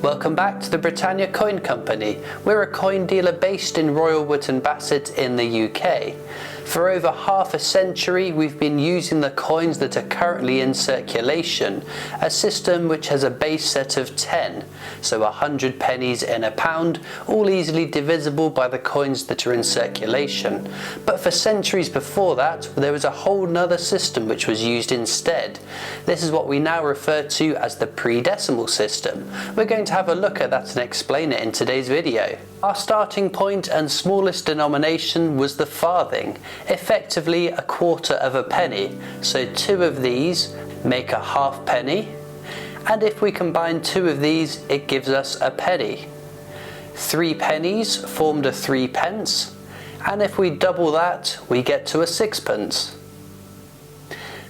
Welcome back to the Britannia Coin Company. We're a coin dealer based in Royal Wootton Bassett in the UK. For over half a century we've been using the coins that are currently in circulation, a system which has a base set of 10, so 100 pennies in a pound, all easily divisible by the coins that are in circulation. But for centuries before that there was a whole nother system which was used instead. This is what we now refer to as the pre-decimal system. We're going to have a look at that and explain it in today's video. Our starting point and smallest denomination was the farthing, effectively a quarter of a penny, so two of these make a half penny, and if we combine two of these it gives us a penny. 3 pennies formed a 3 pence, and if we double that we get to a 6 pence.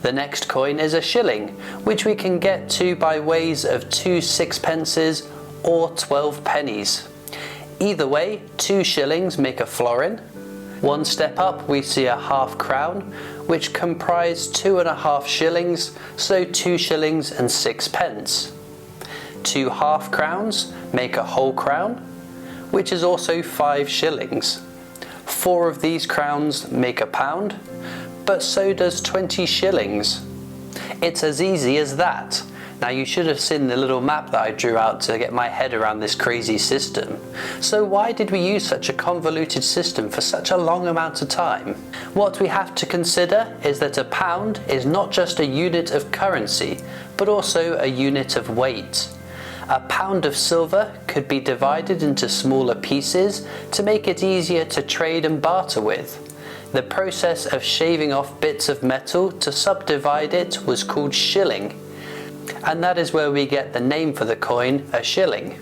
The next coin is a shilling, which we can get to by ways of 2 6pences or 12 pennies. Either way, 2 shillings make a florin. One step up we see a half crown, which comprise 2.5 shillings, so 2 shillings and 6 pence. 2 half crowns make a whole crown, which is also 5 shillings. 4 of these crowns make a pound, but so does 20 shillings. It's as easy as that. Now you should have seen the little map that I drew out to get my head around this crazy system. So why did we use such a convoluted system for such a long amount of time? What we have to consider is that a pound is not just a unit of currency, but also a unit of weight. A pound of silver could be divided into smaller pieces to make it easier to trade and barter with. The process of shaving off bits of metal to subdivide it was called shilling, and that is where we get the name for the coin, a shilling.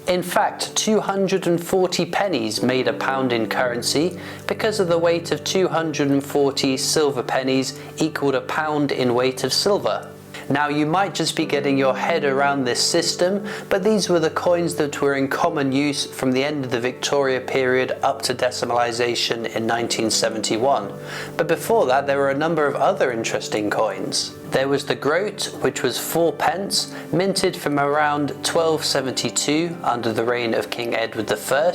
In fact, 240 pennies made a pound in currency because of the weight of 240 silver pennies equaled a pound in weight of silver. Now you might just be getting your head around this system, but these were the coins that were in common use from the end of the Victoria period up to decimalization in 1971. But before that there were a number of other interesting coins. There was the groat, which was 4 pence, minted from around 1272 under the reign of King Edward I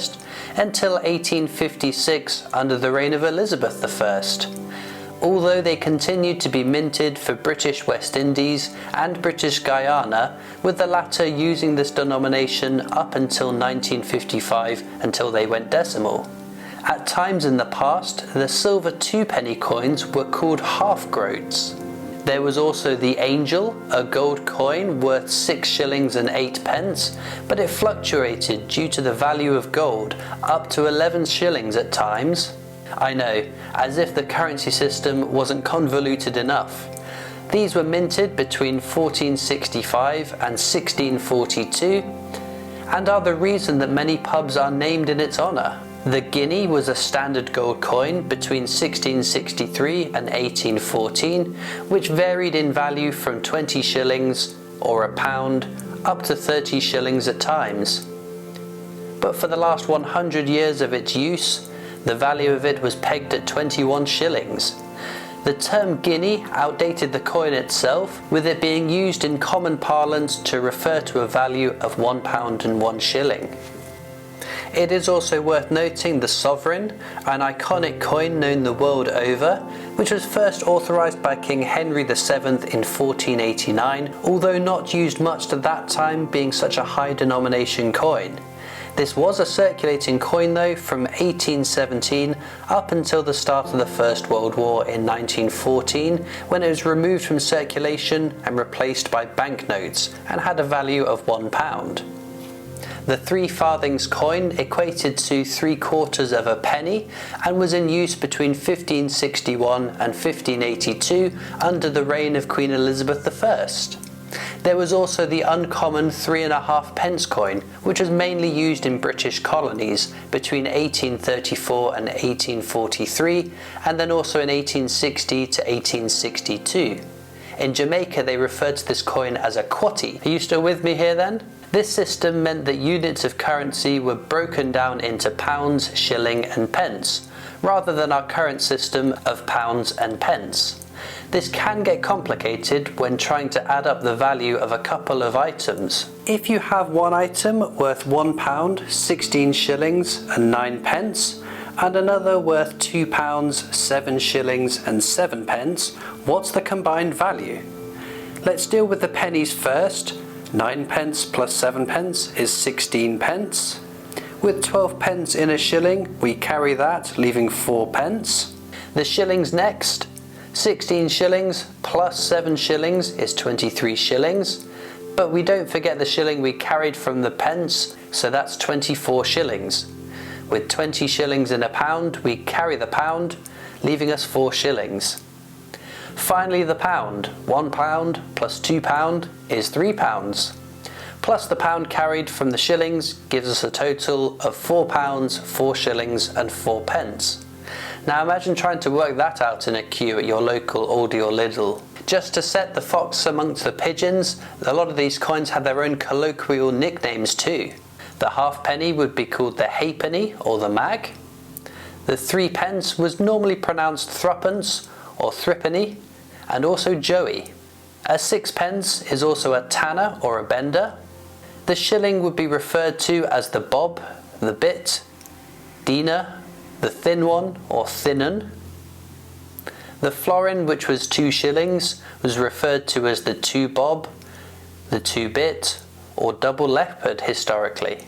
until 1856 under the reign of Elizabeth I. Although they continued to be minted for British West Indies and British Guyana, with the latter using this denomination up until 1955 until they went decimal. At times in the past, the silver 2-penny coins were called half groats. There was also the angel, a gold coin worth 6 shillings and 8 pence, but it fluctuated due to the value of gold, up to 11 shillings at times. I know, as if the currency system wasn't convoluted enough. These were minted between 1465 and 1642 and are the reason that many pubs are named in its honour. The guinea was a standard gold coin between 1663 and 1814, which varied in value from 20 shillings or a pound up to 30 shillings at times. But for the last 100 years of its use, the value of it was pegged at 21 shillings. The term guinea outdated the coin itself, with it being used in common parlance to refer to a value of £1 and 1 shilling. It is also worth noting the sovereign, an iconic coin known the world over, which was first authorised by King Henry VII in 1489, although not used much at that time being such a high denomination coin. This was a circulating coin though from 1817 up until the start of the First World War in 1914, when it was removed from circulation and replaced by banknotes and had a value of £1. The 3 farthings coin equated to 3/4 of a penny and was in use between 1561 and 1582 under the reign of Queen Elizabeth I. There was also the uncommon 3.5 pence coin, which was mainly used in British colonies between 1834 and 1843, and then also in 1860 to 1862. In Jamaica they referred to this coin as a quatty. Are you still with me here then? This system meant that units of currency were broken down into pounds, shilling and pence, rather than our current system of pounds and pence. This can get complicated when trying to add up the value of a couple of items. If you have one item worth £1, 16 shillings and 9 pence, and another worth £2, 7 shillings and 7 pence, what's the combined value? Let's deal with the pennies first. 9 pence plus 7 pence is 16 pence. With 12 pence in a shilling, we carry that, leaving 4 pence. The shillings next. 16 shillings plus 7 shillings is 23 shillings, but we don't forget the shilling we carried from the pence, so that's 24 shillings. With 20 shillings in a pound, we carry the pound, leaving us 4 shillings. Finally, the pound. 1 pound plus 2 pound is 3 pounds. Plus the pound carried from the shillings gives us a total of 4 pounds, 4 shillings and 4 pence. Now imagine trying to work that out in a queue at your local Aldi or Lidl. Just to set the fox amongst the pigeons, a lot of these coins have their own colloquial nicknames too. The halfpenny would be called the halfpenny or the mag. The 3 pence was normally pronounced threepence or threepenny, and also joey. A 6 pence is also a tanner or a bender. The shilling would be referred to as the bob, the bit, denar, the thin one or thinnan. The florin, which was 2 shillings, was referred to as the 2 bob, the 2 bit, or double leopard historically.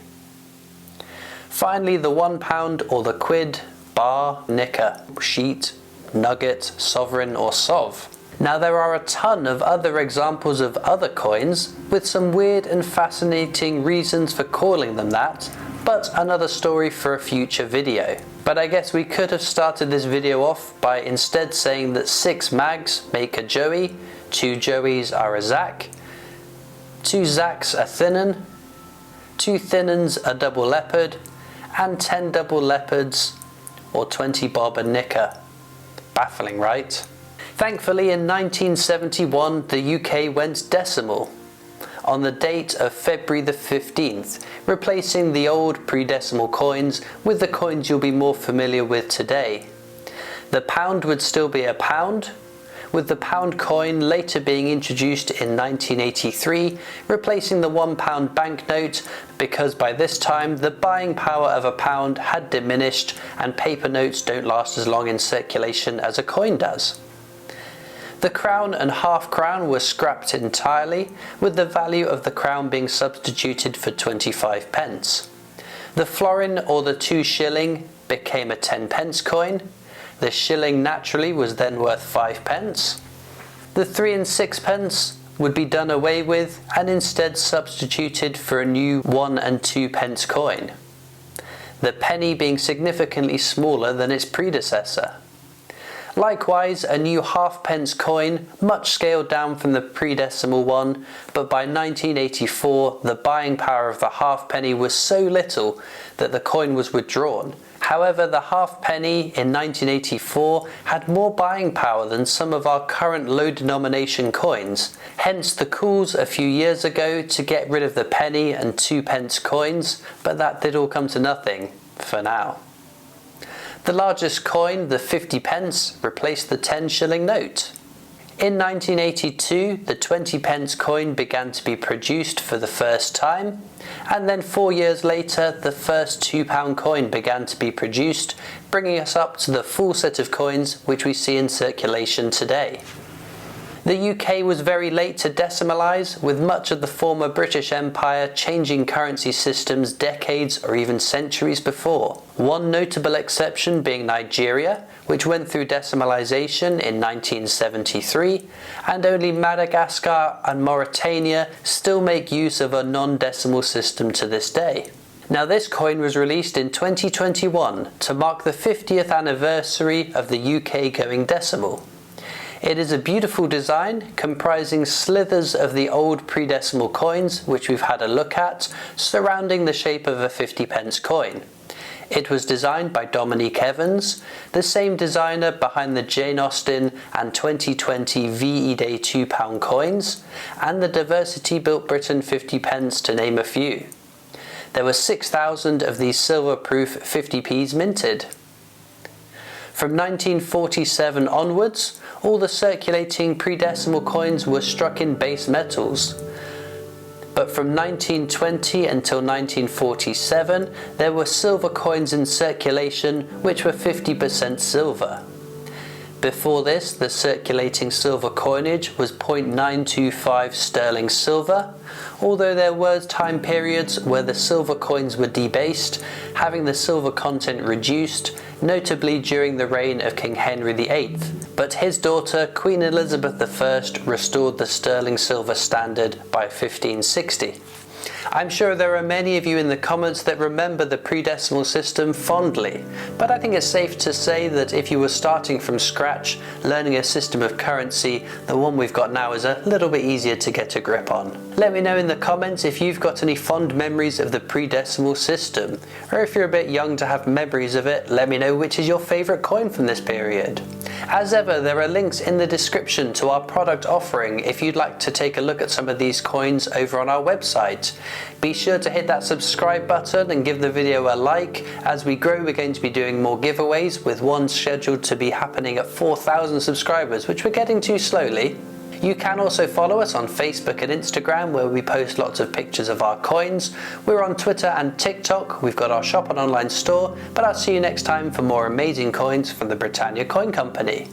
Finally, the 1 pound or the quid, bar, nicker, sheet, nugget, sovereign or sov. Now there are a ton of other examples of other coins with some weird and fascinating reasons for calling them that, but another story for a future video. But I guess we could have started this video off by instead saying that 6 mags make a joey, 2 joeys are a zac, 2 zacs a thinnan, 2 thinnans a double leopard, and 10 double leopards or 20 bob a nicker. Baffling, right? Thankfully, in 1971, the UK went decimal on the date of February the 15th, replacing the old pre-decimal coins with the coins you'll be more familiar with today. The pound would still be a pound, with the pound coin later being introduced in 1983, replacing the £1 banknote because by this time the buying power of a pound had diminished and paper notes don't last as long in circulation as a coin does. The crown and half crown were scrapped entirely, with the value of the crown being substituted for 25 pence. The florin or the 2 shilling became a 10 pence coin. The shilling naturally was then worth 5 pence. The 3 and 6 pence would be done away with and instead substituted for a new 1 and 2 pence coin. The penny being significantly smaller than its predecessor. Likewise, a new halfpence coin, much scaled down from the pre-decimal one, but by 1984 the buying power of the halfpenny was so little that the coin was withdrawn. However, the halfpenny in 1984 had more buying power than some of our current low denomination coins, hence the calls a few years ago to get rid of the penny and 2 pence coins, but that did all come to nothing, for now. The largest coin, the 50 pence, replaced the 10 shilling note. In 1982, the 20 pence coin began to be produced for the first time, and then 4 years later, the first £2 coin began to be produced, bringing us up to the full set of coins which we see in circulation today. The UK was very late to decimalize, with much of the former British Empire changing currency systems decades or even centuries before. One notable exception being Nigeria, which went through decimalization in 1973, and only Madagascar and Mauritania still make use of a non-decimal system to this day. Now this coin was released in 2021 to mark the 50th anniversary of the UK going decimal. It is a beautiful design comprising slithers of the old pre-decimal coins which we've had a look at, surrounding the shape of a 50 pence coin. It was designed by Dominique Evans, the same designer behind the Jane Austen and 2020 VE Day £2 coins, and the Diversity Built Britain 50 pence to name a few. There were 6,000 of these silver-proof 50p's minted. From 1947 onwards, all the circulating pre-decimal coins were struck in base metals. But from 1920 until 1947, there were silver coins in circulation which were 50% silver. Before this, the circulating silver coinage was 0.925 sterling silver, although there were time periods where the silver coins were debased, having the silver content reduced, notably during the reign of King Henry VIII, but his daughter Queen Elizabeth I restored the sterling silver standard by 1560. I'm sure there are many of you in the comments that remember the pre-decimal system fondly, but I think it's safe to say that if you were starting from scratch, learning a system of currency, the one we've got now is a little bit easier to get a grip on. Let me know in the comments if you've got any fond memories of the pre-decimal system, or if you're a bit young to have memories of it, let me know which is your favourite coin from this period. As ever, there are links in the description to our product offering if you'd like to take a look at some of these coins over on our website. Be sure to hit that subscribe button and give the video a like. As we grow, we're going to be doing more giveaways, with one scheduled to be happening at 4,000 subscribers, which we're getting to slowly. You can also follow us on Facebook and Instagram, where we post lots of pictures of our coins. We're on Twitter and TikTok. We've got our shop and online store, but I'll see you next time for more amazing coins from the Britannia Coin Company.